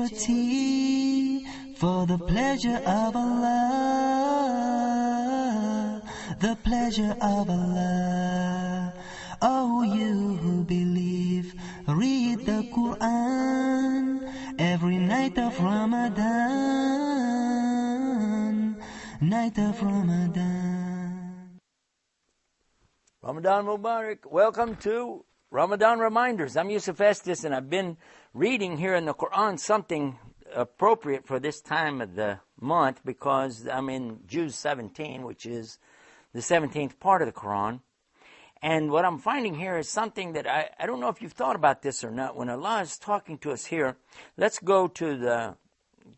liberty for the pleasure of Allah, the pleasure of Allah. Oh, you who believe, read the Quran every night of Ramadan, night of Ramadan. Ramadan Mubarak. Welcome to Ramadan Reminders. I'm Yusuf Estes, and I've been reading here in the Quran something appropriate for this time of the month because I'm in Juz 17, which is the 17th part of the Quran. And what I'm finding here is something that I don't know if you've thought about this or not. When Allah is talking to us here, let's go to the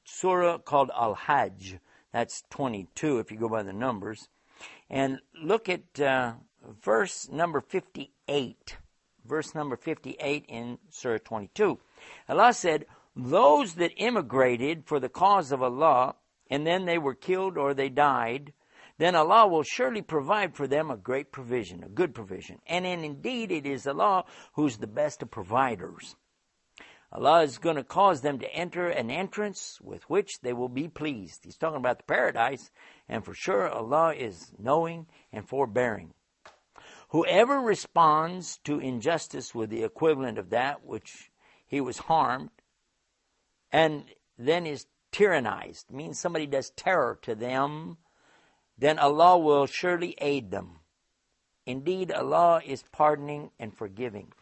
surah called Al-Hajj. That's 22 if you go by the numbers. And look at verse number 58. Verse number 58 in Surah 22. Allah said, those that immigrated for the cause of Allah, and then they were killed or they died, then Allah will surely provide for them a great provision, a good provision. And indeed it is Allah who's the best of providers. Allah is going to cause them to enter an entrance with which they will be pleased. He's talking about the paradise, and for sure Allah is knowing and forbearing. Whoever responds to injustice with the equivalent of that which he was harmed, and then is tyrannized, means somebody does terror to them, then Allah will surely aid them. Indeed, Allah is pardoning and forgiving.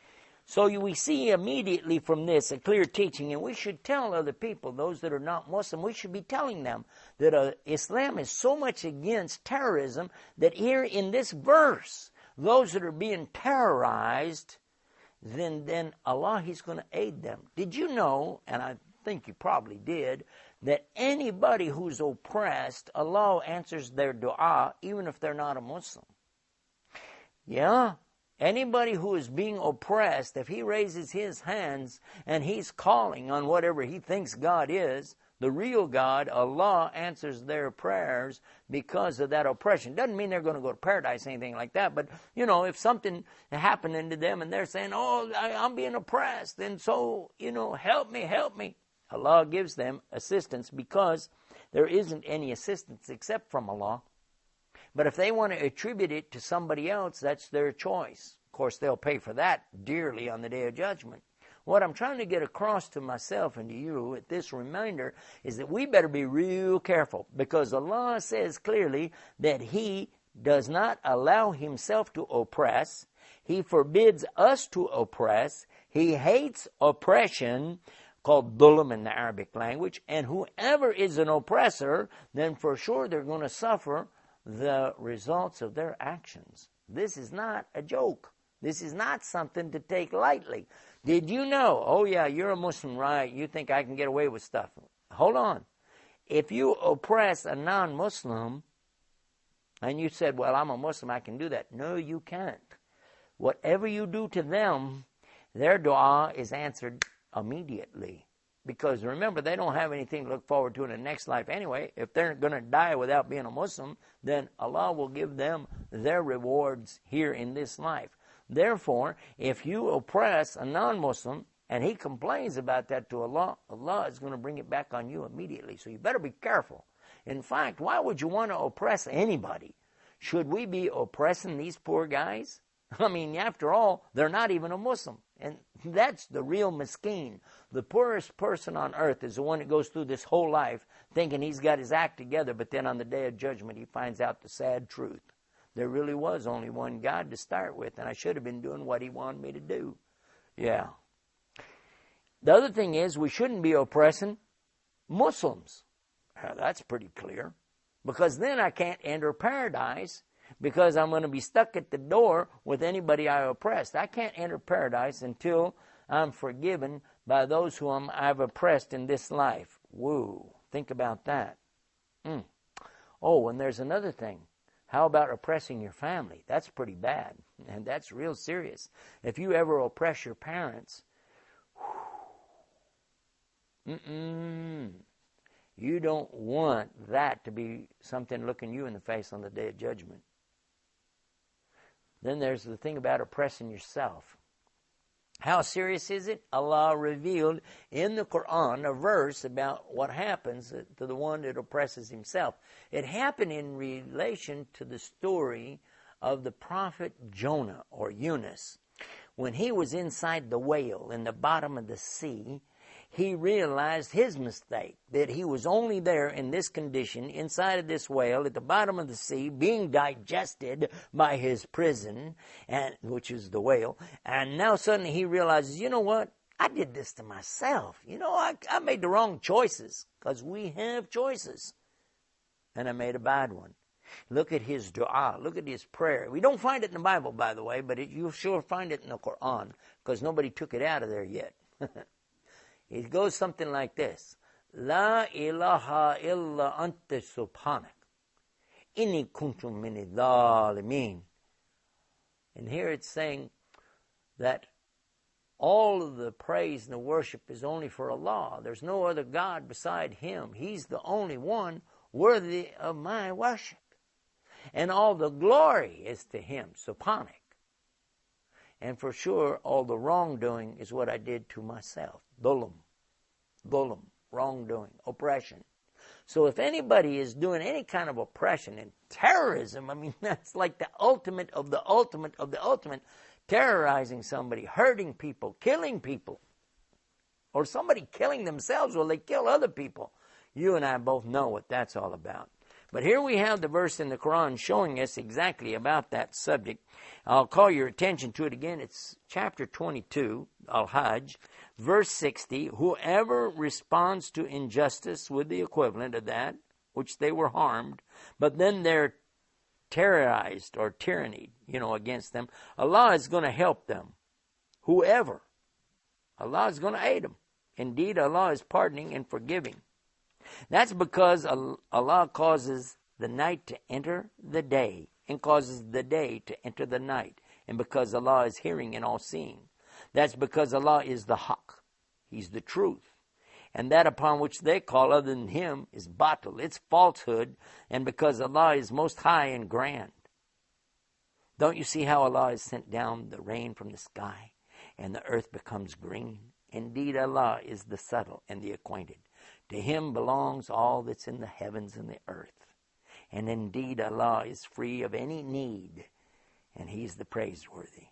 So we see immediately from this a clear teaching, and we should tell other people, those that are not Muslim, we should be telling them that Islam is so much against terrorism that here in this verse, those that are being terrorized, then Allah, He's going to aid them. Did you know, and I think you probably did, that anybody who's oppressed, Allah answers their dua even if they're not a Muslim? Yeah? Anybody who is being oppressed, if he raises his hands and he's calling on whatever he thinks God is, the real God, Allah, answers their prayers because of that oppression. Doesn't mean they're going to go to paradise, anything like that. But, if something happening to them and they're saying, I'm being oppressed, and so, help me. Allah gives them assistance because there isn't any assistance except from Allah. But if they want to attribute it to somebody else, that's their choice. Of course, they'll pay for that dearly on the Day of Judgment. What I'm trying to get across to myself and to you at this reminder is that we better be real careful, because Allah says clearly that He does not allow Himself to oppress. He forbids us to oppress. He hates oppression, called dhulam in the Arabic language, and whoever is an oppressor, then for sure they're going to suffer the results of their actions. This is not a joke. This is not something to take lightly. Did you know? Oh yeah, you're a Muslim, right? You think I can get away with stuff. Hold on. If you oppress a non-Muslim, and you said, well, I'm a Muslim, I can do that. No, you can't. Whatever you do to them, their dua is answered immediately. Because remember, they don't have anything to look forward to in the next life anyway. If they're going to die without being a Muslim, then Allah will give them their rewards here in this life. Therefore, if you oppress a non-Muslim and he complains about that to Allah, Allah is going to bring it back on you immediately. So you better be careful. In fact, why would you want to oppress anybody? Should we be oppressing these poor guys? I mean, after all, they're not even a Muslim. And that's the real miskeen. The poorest person on earth is the one that goes through this whole life thinking he's got his act together, but then on the Day of Judgment he finds out the sad truth. There really was only one God to start with, and I should have been doing what He wanted me to do. Yeah. The other thing is, we shouldn't be oppressing Muslims. Now, that's pretty clear. Because then I can't enter paradise, because I'm going to be stuck at the door with anybody I oppressed. I can't enter paradise until I'm forgiven by those whom I've oppressed in this life. Woo. Think about that. Oh, and there's another thing. How about oppressing your family? That's pretty bad, and that's real serious. If you ever oppress your parents, you don't want that to be something looking you in the face on the Day of Judgment. Then there's the thing about oppressing yourself. How serious is it? Allah revealed in the Quran a verse about what happens to the one that oppresses himself. It happened in relation to the story of the prophet Jonah, or Yunus. When he was inside the whale in the bottom of the sea, he realized his mistake, that he was only there in this condition, inside of this whale, at the bottom of the sea, being digested by his prison, which is the whale. And now suddenly he realizes, you know what? I did this to myself. I made the wrong choices, because we have choices. And I made a bad one. Look at his dua. Look at his prayer. We don't find it in the Bible, by the way, but you'll sure find it in the Quran, because nobody took it out of there yet. It goes something like this. La ilaha illa anta subhanak. Inni kuntu min dhalimin. And here it's saying that all of the praise and the worship is only for Allah. There's no other God beside Him. He's the only one worthy of my worship. And all the glory is to Him, subhanak. And for sure, all the wrongdoing is what I did to myself. Dhulm, wrongdoing, oppression. So if anybody is doing any kind of oppression and terrorism, I mean, that's like the ultimate of the ultimate of the ultimate, terrorizing somebody, hurting people, killing people, or somebody killing themselves while they kill other people. You and I both know what that's all about. But here we have the verse in the Quran showing us exactly about that subject. I'll call your attention to it again. It's chapter 22, Al-Hajj, verse 60. Whoever responds to injustice with the equivalent of that, which they were harmed, but then they're terrorized or tyrannied, against them, Allah is going to help them. Whoever. Allah is going to aid them. Indeed, Allah is pardoning and forgiving. That's because Allah causes the night to enter the day and causes the day to enter the night. And because Allah is hearing and all-seeing. That's because Allah is the Haqq. He's the truth. And that upon which they call other than Him is batil. It's falsehood. And because Allah is most high and grand. Don't you see how Allah has sent down the rain from the sky and the earth becomes green? Indeed, Allah is the subtle and the acquainted. To Him belongs all that's in the heavens and the earth. And indeed, Allah is free of any need, and He's the praiseworthy.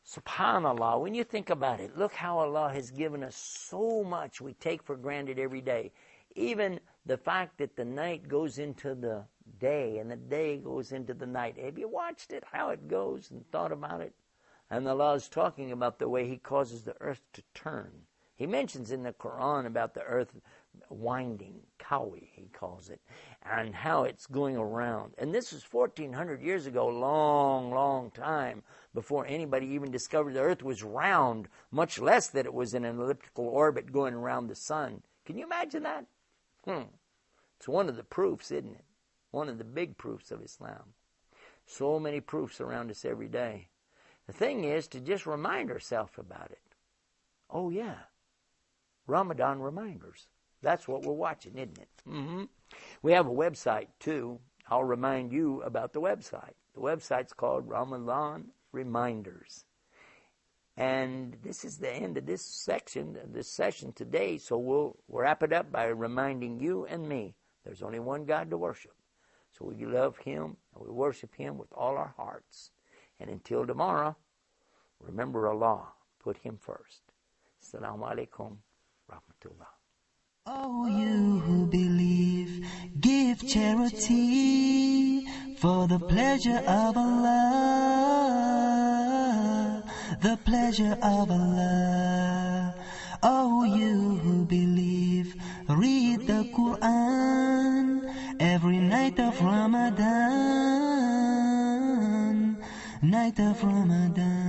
SubhanAllah, when you think about it, look how Allah has given us so much we take for granted every day. Even the fact that the night goes into the day and the day goes into the night. Have you watched it, how it goes, and thought about it? And Allah is talking about the way He causes the earth to turn. He mentions in the Quran about the earth winding, kawi, He calls it, and how it's going around. And this was 1,400 years ago, long, long time before anybody even discovered the earth was round, much less that it was in an elliptical orbit going around the sun. Can you imagine that? It's one of the proofs, isn't it? One of the big proofs of Islam. So many proofs around us every day. The thing is to just remind ourselves about it. Oh, yeah. Ramadan reminders. That's what we're watching, isn't it? We have a website, too. I'll remind you about the website. The website's called Ramadan Reminders. And this is the end of this session today, so we'll wrap it up by reminding you and me there's only one God to worship. So we love Him and we worship Him with all our hearts. And until tomorrow, remember Allah. Put Him first. Assalamu alaikum. Rahmatullah. Oh, you who believe, give charity for the pleasure of Allah, the pleasure of Allah. Oh, you who believe, read the Quran every night of Ramadan, night of Ramadan.